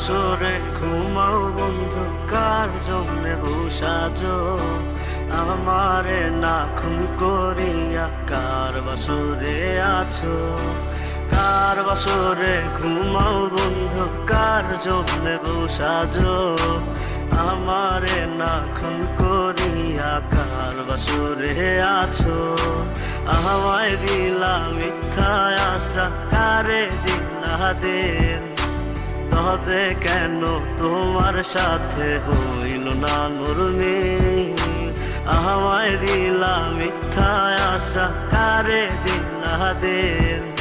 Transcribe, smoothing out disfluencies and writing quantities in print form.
বাসরে ঘুমাও বন্ধু, কার জন্যে বসাজো আমারে না খুন করিয়া? কার বাসরে আছো? কার বাসরে ঘুমাও বন্ধু, কার জন্যে বসাজো আমারে না খুন করিয়া? কার বাসরে আছো? আমায় দিলা মিথ্যা আশা, কারে দিলা দিন? তবে কেন তোমার সাথে হইল না নরমিল? আমায় দিলা মিথ্যা আশা, কারে দিলা দিন?